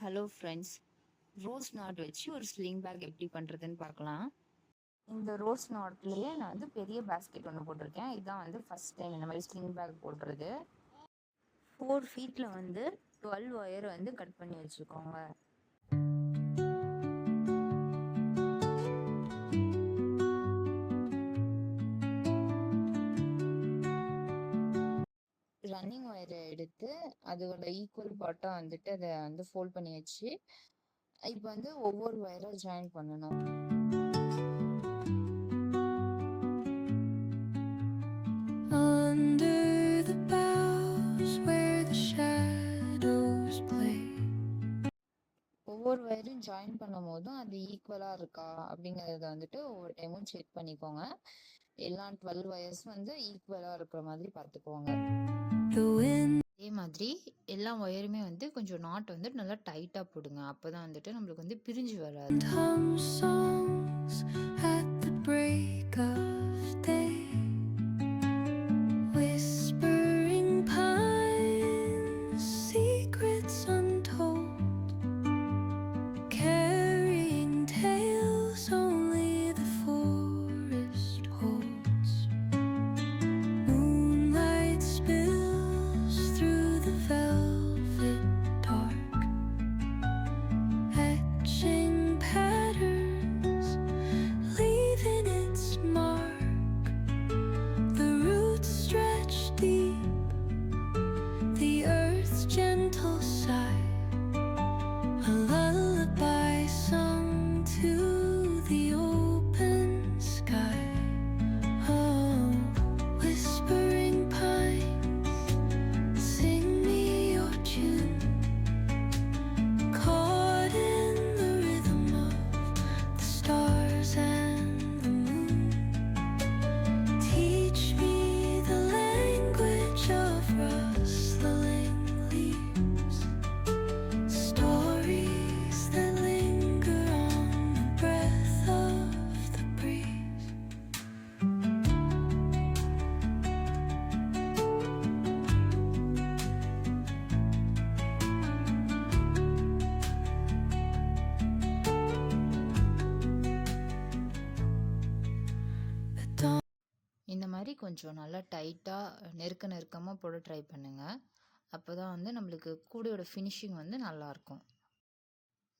Hello friends, rose not வச்சு ஒரு sling bag எப்படி பண்ணுறதுன்னு பார்க்கலாம். இந்த ரோஸ் நாட்லேயே நான் வந்து பெரிய பேஸ்கெட் ஒன்று போட்டிருக்கேன். இதுதான் வந்து ஃபஸ்ட் டைம் இந்த மாதிரி ஸ்லிங் பேக் போடுறது. 4 ஃபீட்டில் வந்து 12 ஒயர் வந்து கட் பண்ணி வச்சுக்கோங்க. ரன்னிங் ஒயரை எடுத்து அதோட ஈக்குவல் பார்ட்டாக வந்துட்டு அதை வந்து ஃபோல்ட் பண்ணி வச்சு இப்போ வந்து ஒவ்வொரு ஒயரை ஜாயின் பண்ணணும். ஒவ்வொரு ஒயரும் ஜாயின் பண்ணும் போதும் அது ஈக்குவலாக இருக்கா அப்படிங்கிறத வந்துட்டு ஒவ்வொரு டைமும் செக் பண்ணிக்கோங்க. எல்லா 12 ஒயர்ஸும் வந்து ஈக்குவலாக இருக்கிற மாதிரி பார்த்துக்கோங்க. அதே மாதிரி எல்லா ஒயருமே வந்து கொஞ்சம் நாட் வந்து நல்லா டைட்டாக போடுங்க. அப்போ தான் வந்துட்டு நம்மளுக்கு வந்து பிரிஞ்சு வராது. இந்த மாதிரி கொஞ்சம் நல்லா டைட்டாக நெருக்கமாக போட ட்ரை பண்ணுங்கள். அப்போ தான் வந்து நம்மளுக்கு கூடையோட ஃபினிஷிங் வந்து நல்லாயிருக்கும்.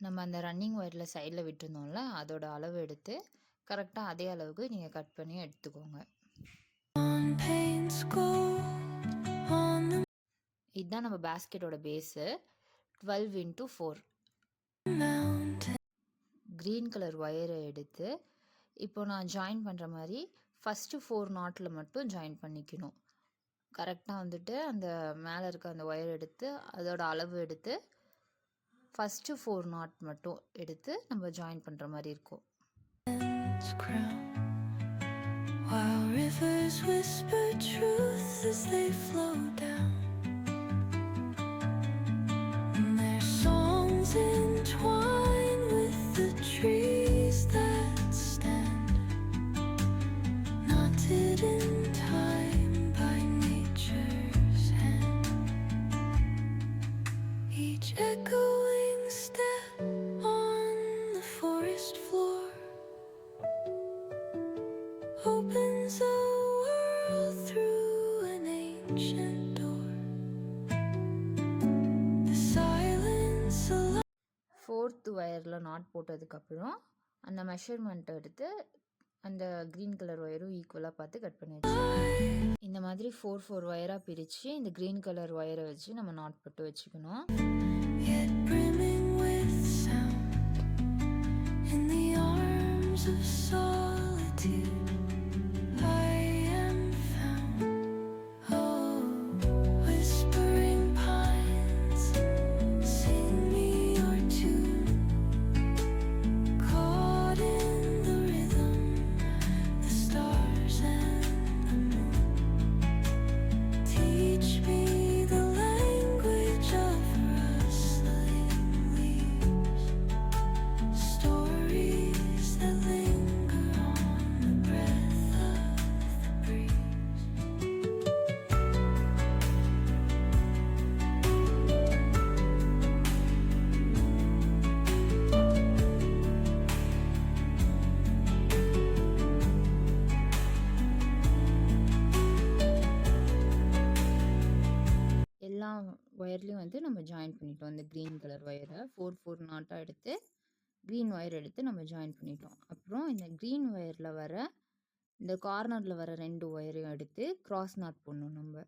நம்ம அந்த ரன்னிங் ஒயரில் சைடில் விட்டுருந்தோம்ல, அதோட அளவு எடுத்து கரெக்டாக அதே அளவுக்கு நீங்கள் கட் பண்ணி எடுத்துக்கோங்க. இதுதான் நம்ம பேஸ்கெட்டோட பேஸு. 12 x 4 க்ரீன் கலர் ஒயரை எடுத்து இப்போ நான் ஜாயின் பண்ணுற மாதிரி ஃபஸ்ட்டு 4 நாட்டில் மட்டும் ஜாயின் பண்ணிக்கணும். கரெக்டாக வந்துட்டு அந்த மேலே இருக்க அந்த ஒயர் எடுத்து அதோட அளவு எடுத்து ஃபஸ்ட்டு 4 நாட் மட்டும் எடுத்து நம்ம ஜாயின் பண்ணுற மாதிரி இருக்கும். ஃபோர்த் ஒயரில் நாட் போட்டதுக்கப்புறம் அந்த மெஷர்மெண்ட்டை எடுத்து அந்த க்ரீன் கலர் ஒயரும் ஈக்குவலாக பார்த்து கட் பண்ணி வச்சுக்கணும். இந்த மாதிரி 4 ஒயராக பிரித்து இந்த க்ரீன் கலர் ஒயரை வச்சு நம்ம நாட் போட்டு வச்சுக்கணும். ஒயர்லேயும் வந்து நம்ம ஜாயின் பண்ணிட்டோம். இந்த க்ரீன் கலர் ஒயரை 4 நாட்டாக எடுத்து க்ரீன் ஒயர் எடுத்து நம்ம ஜாயின் பண்ணிட்டோம். அப்புறம் இந்த க்ரீன் ஒயரில் வர இந்த கார்னரில் வர 2 ஒயரையும் எடுத்து கிராஸ் நாட் போடணும் நம்ம.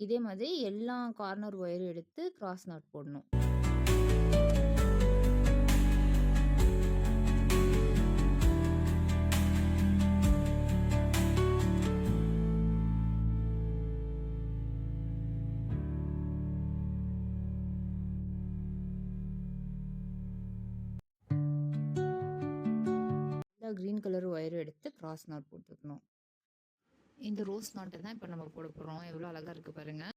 இதே மாதிரி எல்லா கார்னர் ஒயரும் எடுத்து கிராஸ் நாட் போடணும். க்ரீன் கலர் ஒயரும் எடுத்து கிராஸ் நாட் போட்டுக்கணும். இந்த ரோஸ் நாட்டை தான் இப்போ நம்ம போட போகிறோம். எவ்வளோ அழகாக இருக்குது பாருங்கள்.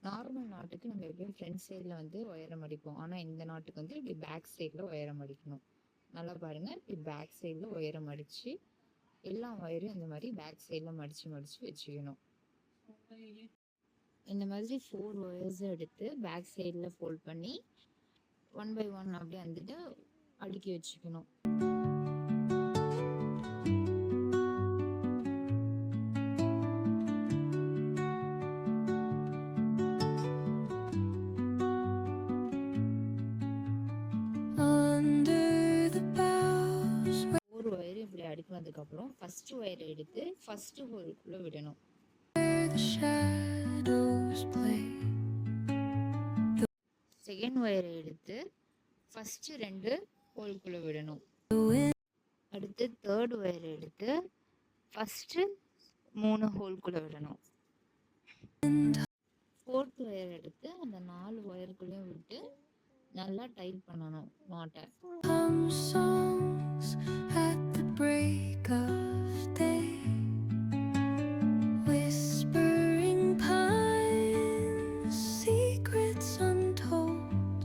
நார்மல் நாட்டுக்கு நம்ம எப்படியும் ஃப்ரண்ட் சைடில் வந்து ஒயரம் அடிப்போம். ஆனால் இந்த நாட்டுக்கு வந்து இப்படி பேக் சைடில் ஒயரம் அடிக்கணும். நல்லா பாருங்கள், இப்படி பேக் சைடில் ஒயரம் அடித்து எல்லா ஒயரும் இந்த மாதிரி பேக் சைடில் மடித்து வச்சுக்கணும். இந்த மாதிரி 4 ஒயர்ஸ் எடுத்து பேக் சைடில் ஃபோல்ட் பண்ணி 1 by 1 அப்படியே வந்துட்டு அடுக்கி வச்சுக்கணும். அடுக்கினதுக்கப்புறம் ஃபர்ஸ்ட் ஒயரை எடுத்து ஃபர்ஸ்ட் ஹோலுக்குள்ளே விடணும். செகண்ட் ஒயரை எடுத்து ஃபர்ஸ்ட் 2 ஹோலுக்குள்ளே விடணும். அடுத்து தேர்ட் ஒயரை எடுத்து ஃபர்ஸ்ட் 3 ஹோலுக்குள்ளே விடணும். ஃபோர்த் ஒயர் எடுத்து அந்த 4 ஒயருக்குள்ளேயும் விட்டு நல்லா டைட் பண்ணணும் நாட்டை. Break of day, whispering pines, secrets untold,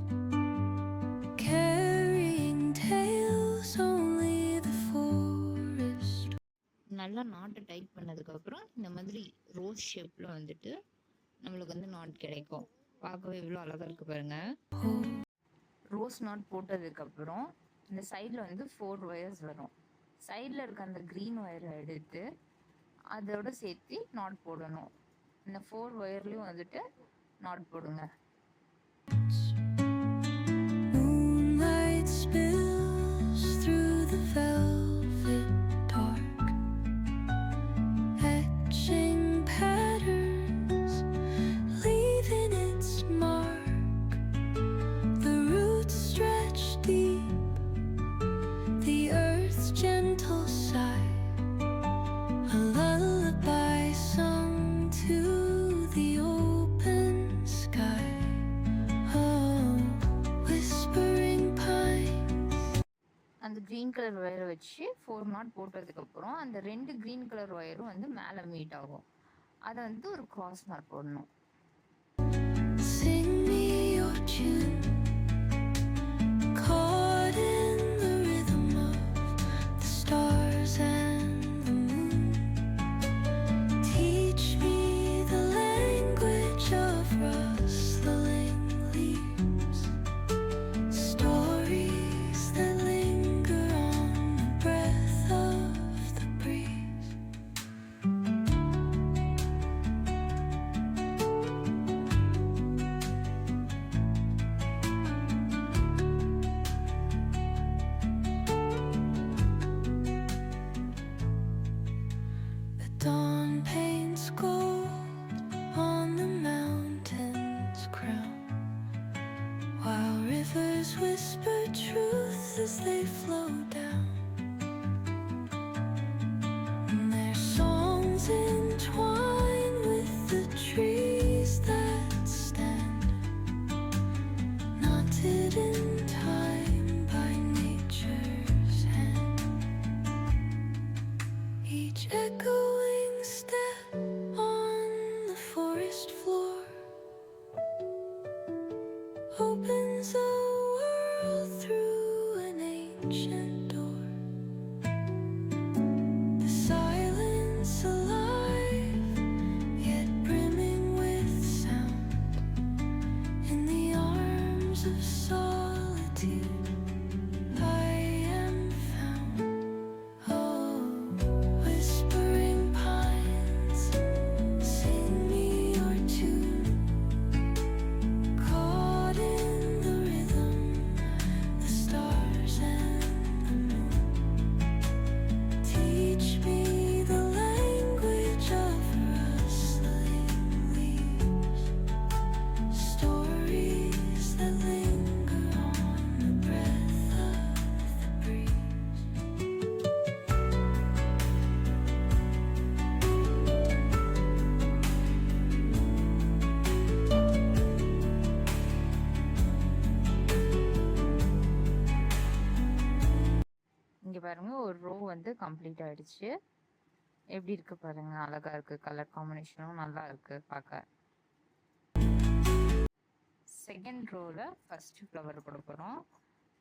carrying tales only the forest. நல்லா நாட்டை டைட் பண்ணதுக்கப்புறம் இந்த மாதிரி ரோஸ் ஷேப்பில் வந்துட்டு நம்மளுக்கு வந்து நாட் கிடைக்கும். பார்க்கவே இவ்வளோ அழகாக இருக்குது பாருங்கள். ரோஸ் நாட் போட்டதுக்கப்புறம் இந்த சைடில் வந்து 4 ஒயர்ஸ் வரும். சைடில் இருக்க அந்த க்ரீன் ஒயரை எடுத்து அதோட சேர்த்து நாட் போடணும். இந்த 4 ஒயர்லேயும் வந்துட்டு நாட் போடுங்க. அந்த க்ரீன் கலர் ஒயரை வச்சு 4 நாட் போட்டதுக்கப்புறம் அந்த 2 க்ரீன் கலர் ஒயரும் வந்து மேலே மீட் ஆகும். அதை வந்து ஒரு கிராஸ் நாட் போடணும். Whisper truths as they flow down, and their songs entwine with the trees that stand, knotted in time by nature's hand. Each echoing step on the forest floor opens a through an ancient door. The silence alive, yet brimming with sound. In the arms of solitude, I am found. Oh, whispering pines, sing me your tune. பாருங்க ஒரு row வந்து complete ஆயிடுச்சு. எப்படி இருக்கு பாருங்க, அழகா இருக்கு. Colour காம்பினேஷனும் நல்லா இருக்கு பார்க்க. செகண்ட் ரோல ஃபர்ஸ்ட் ஃப்ளவர் போட போறோம்.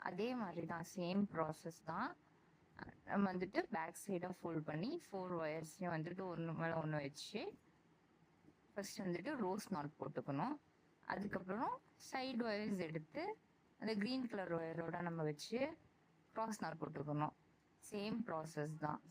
அதே மாதிரி தான், சேம் ப்ராசஸ் தான். நம்ம வந்துட்டு பேக் சைடா ஃபோல்ட் பண்ணி 4 ஒயர்ஸையும் வந்துட்டு ஒன்று மேலே ஒன்று வச்சு ஃபர்ஸ்ட் வந்துட்டு ரோஸ் நாட் போட்டுக்கணும். அதுக்கப்புறம் சைடு ஒயர்ஸ் எடுத்து அந்த க்ரீன் கலர் ஒயரோட நம்ம வச்சு க்ராஸ் நாட் போட்டுக்கணும். சேம் ப்ராசஸ் தான்.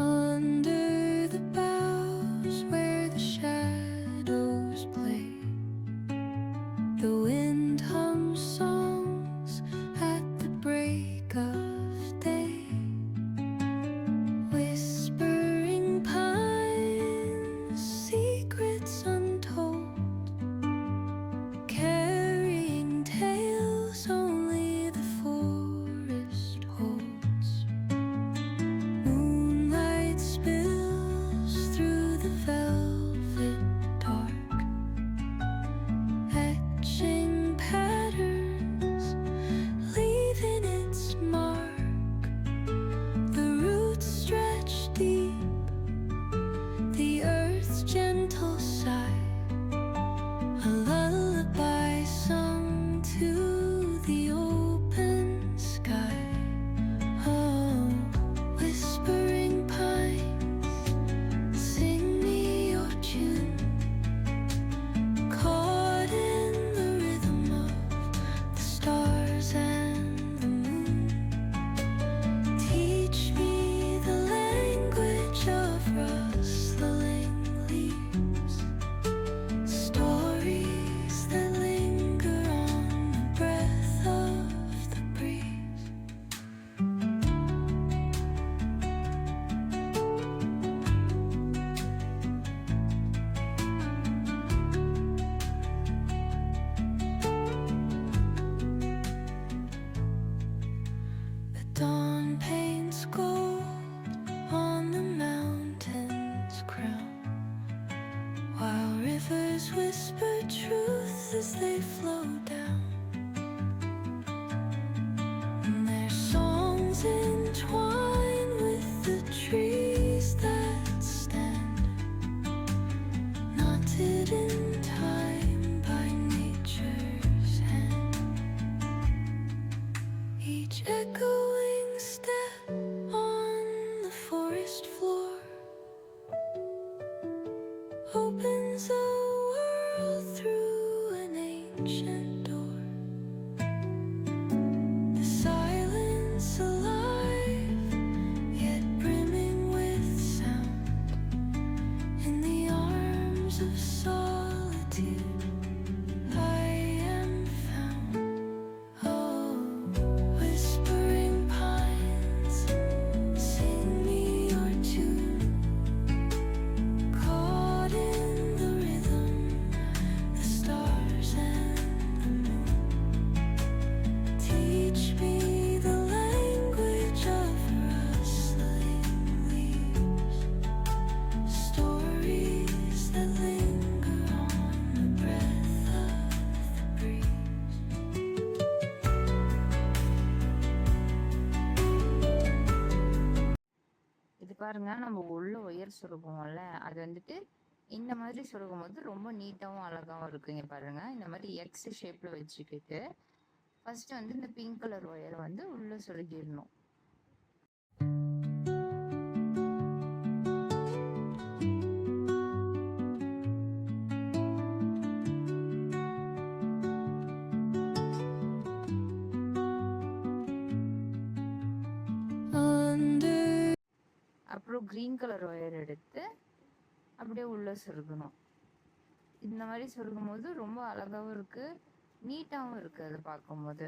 Under the boughs where the shadows play, the wind hums songs at the break of day. Whispering pines, secrets untold, carrying tales only the forest holds. Moonlight spills through the velvet dark, etching patterns, leaving its mark. The roots stretch deep, the earth's gentle sigh, a lullaby sung to the open sky. Oh, whispering pines, sing me your tune, caught in the rhythm of the stars and the moon. Teach me the language of rustling leaves, stories that linger on the breath of the breeze. The dawn paints gold on the mountain's crown, while rivers whisper truth as they flow down. And their songs entwine with the trees that stand, knotted in time by nature's hand. Each echoing step on the forest floor opens a world through an ancient door. The silence alive, yet brimming with sound. In the arms of solitude, I am found. Oh, whispering pines, sing me your tune, caught in the rhythm, the stars and the moon. Teach me the language of rustling leaves, stories that linger on the breath of the breeze. இது பாருங்க, நம்ம உள்ள wire சொருகுவோம்ல, அது வந்துட்டு இந்த மாதிரி சொருகும் போது ரொம்ப நீட்டாவும் அழகாவும் இருக்குங்க. பாருங்க, இந்த மாதிரி எக்ஸ் ஷேப்ல வச்சுக்கிட்டு ஃபர்ஸ்ட் வந்து இந்த பிங்க் கலர் ஒயரை வந்து உள்ள சொருகிடணும். அப்புறம் கிரீன் கலர் ஒயர் எடுத்து அப்படியே உள்ள சொருகணும். இந்த மாதிரி சொருகும்போது ரொம்ப அழகாவும் இருக்கு, நீட்டாவும் இருக்கு அது பார்க்கும்போது.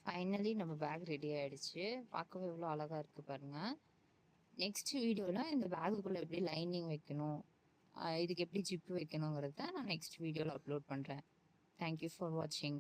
ஃபைனலி நம்ம பேக் ரெடி ஆயிடுச்சு. பார்க்கவே எவ்வளோ அழகா இருக்கு பாருங்க. நெக்ஸ்ட் வீடியோல இந்த பேக்குக்குள்ள எப்படி லைனிங் வைக்கணும், இதுக்கு எப்படி ஜிப் வைக்கணுங்கிறத நான் நெக்ஸ்ட் வீடியோல அப்லோட் பண்றேன். தேங்க்யூ ஃபார் வாட்சிங்.